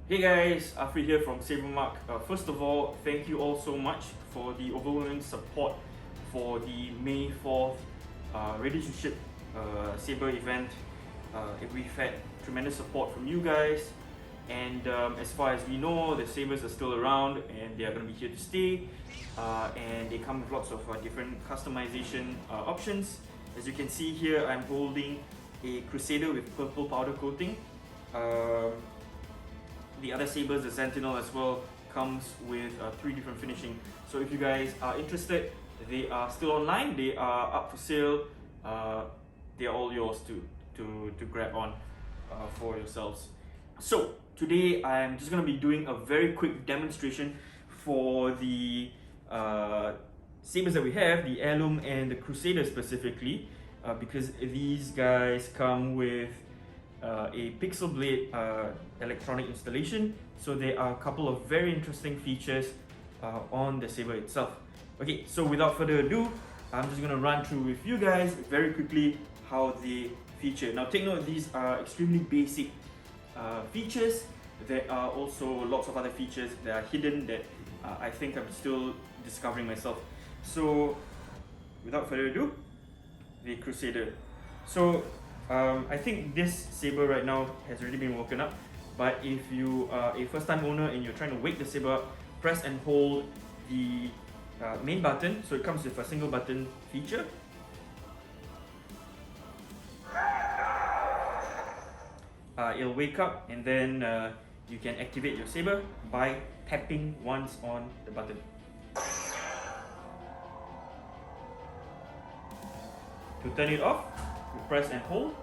Hey guys, Afri here from SaberMach. First of all, thank you all so much for the overwhelming support for the May 4th Ready to Ship Saber event. We've had tremendous support from you guys, and as far as we know, the sabers are still around and they are going to be here to stay, and they come with lots of different customization options. As you can see here, I'm holding a Crusader with purple powder coating. The other sabers, the Sentinel as well, comes with 3 different finishing. So if you guys are interested, they are still online, they are up for sale. They are all yours to grab on for yourselves. So today I'm just going to be doing a very quick demonstration for the sabers that we have, the Heirloom and the Crusader specifically, because these guys come with a Pixel Blade electronic installation. So there are a couple of very interesting features on the saber itself. Okay, so without further ado, I'm just going to run through with you guys very quickly how they feature. Now take note, these are extremely basic features. There are also lots of other features that are hidden that I think I'm still discovering myself. So without further ado, the Crusader. So I think this saber right now has already been woken up, but if you are a first time owner and you're trying to wake the saber up, press and hold the main button. So it comes with a single button feature. It'll wake up, and then you can activate your saber by tapping once on the button. To turn it off, you press and hold.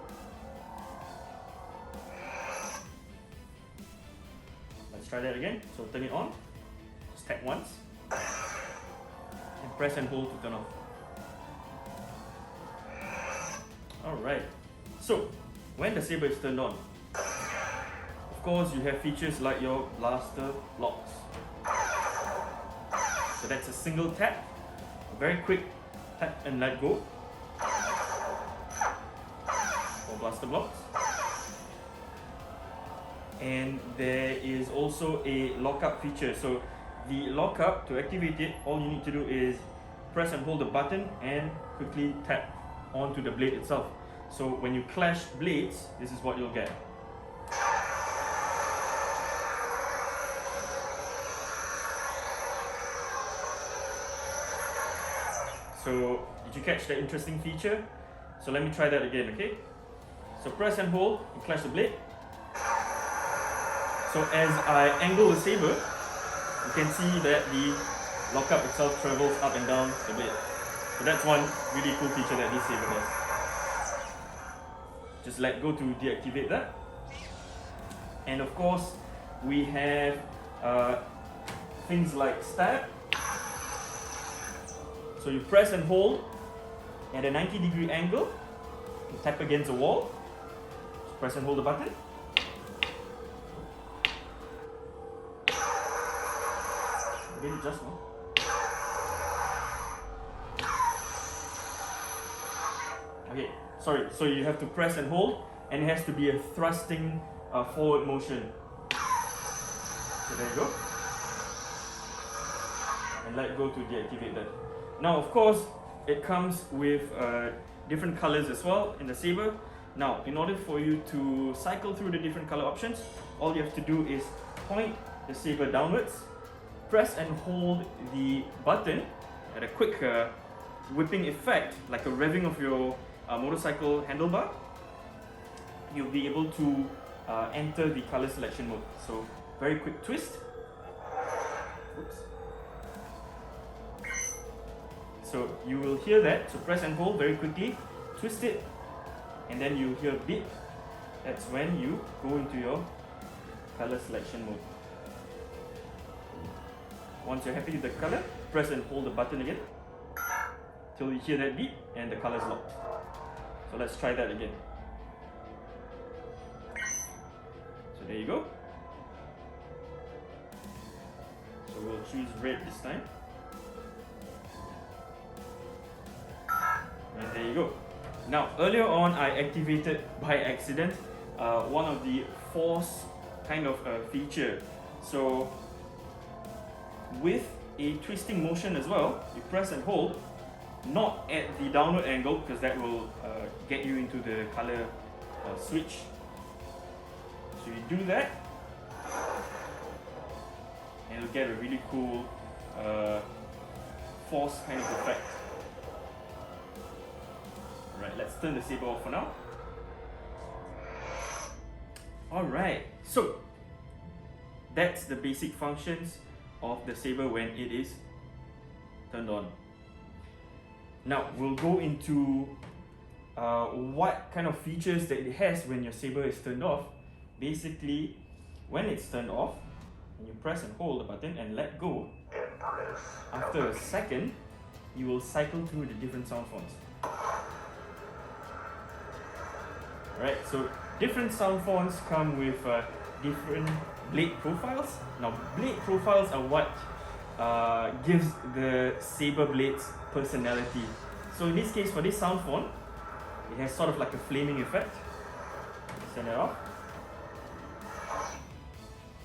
Let's try that again. So turn it on, just tap once, and press and hold to turn off. Alright, so when the saber is turned on, of course you have features like your blaster locks. So that's a single tap, a very quick tap and let go. Blaster blocks, and there is also a lockup feature. So the lockup, to activate it, all you need to do is press and hold the button and quickly tap onto the blade itself. So when you clash blades, this is what you'll get. So did you catch that interesting feature? So let me try that again, okay? So press and hold and clash the blade. So as I angle the saber, you can see that the lockup itself travels up and down the blade. So that's one really cool feature that this saber has. Just let go to deactivate that. And of course, we have things like stab. So you press and hold at a 90-degree angle, you tap against the wall. Press and hold the button. Did it just now? Okay, sorry. So you have to press and hold, and it has to be a thrusting forward motion. So there you go. And let go to deactivate that. Now, of course, it comes with different colors as well in the saber. Now, in order for you to cycle through the different color options, all you have to do is point the saber downwards, press and hold the button at a quick whipping effect, like a revving of your motorcycle handlebar. You'll be able to enter the color selection mode. So, very quick twist. Oops. So, you will hear that. So, press and hold very quickly, twist it, and then you hear a beep. That's when you go into your color selection mode. Once you're happy with the color, press and hold the button again till you hear that beep and the color is locked. So let's try that again. So there you go. So we'll choose red this time. And there you go. Now, earlier on, I activated by accident one of the force kind of feature. So with a twisting motion as well, you press and hold, not at the downward angle because that will get you into the color switch. So you do that and you'll get a really cool force kind of effect. Alright, let's turn the saber off for now. Alright, so that's the basic functions of the saber when it is turned on. Now we'll go into what kind of features that it has when your saber is turned off. Basically, when it's turned off, you press and hold the button and let go. After a second, you will cycle through the different sound fonts. Right, so different sound fonts come with different blade profiles. Now, blade profiles are what gives the saber blades personality. So in this case, for this sound font, it has sort of like a flaming effect. Turn it off.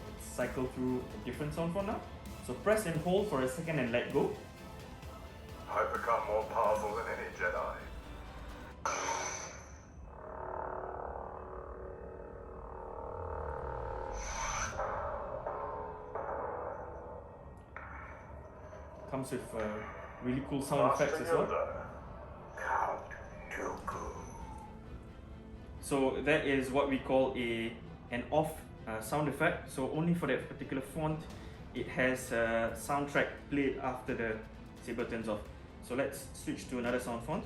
Let's cycle through a different sound font now. So press and hold for a second and let go. I've become more powerful than any Jedi. Comes with really cool sound effects as well. So that is what we call an off sound effect. So only for that particular font, it has a soundtrack played after the saber turns off. So let's switch to another sound font.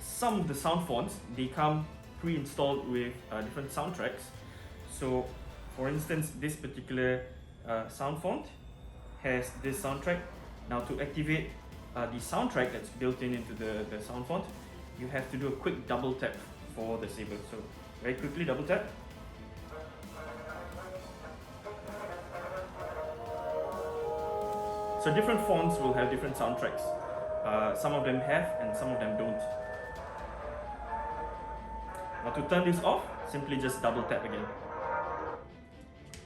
Some of the sound fonts, they come pre-installed with different soundtracks. So for instance, this particular sound font has this soundtrack. Now to activate the soundtrack that's built into the sound font, you have to do a quick double tap for the saber. So very quickly double tap. So different fonts will have different soundtracks. Some of them have and some of them don't. Now to turn this off, simply just double tap again.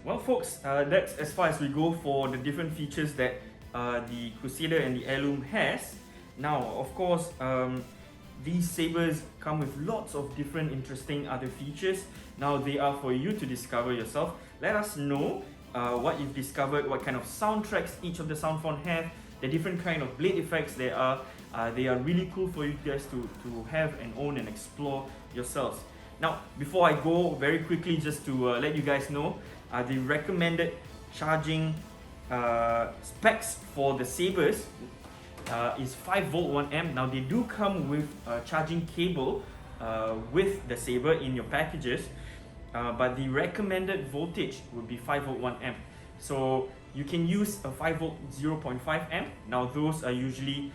Well folks, that's as far as we go for the different features that the Crusader and the Heirloom has. Now of course, these sabers come with lots of different interesting other features. Now they are for you to discover yourself. Let us know what you've discovered, what kind of soundtracks each of the sound font have, the different kind of blade effects there are. They are really cool for you guys to have and own and explore yourselves. Now, before I go, very quickly, just to let you guys know, the recommended charging specs for the sabers is 5V 1A. Now, they do come with a charging cable with the saber in your packages, but the recommended voltage would be 5V 1A. So you can use a 5V 0.5A. Now, those are usually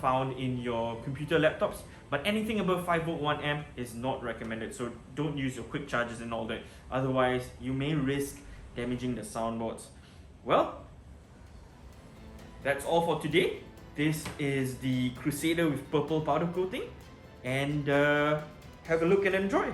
found in your computer laptops, but anything above 5V 1A is not recommended. So don't use your quick chargers and all that, otherwise you may risk damaging the soundboards. Well, that's all for today. This is the Crusader with purple powder coating, and have a look and enjoy.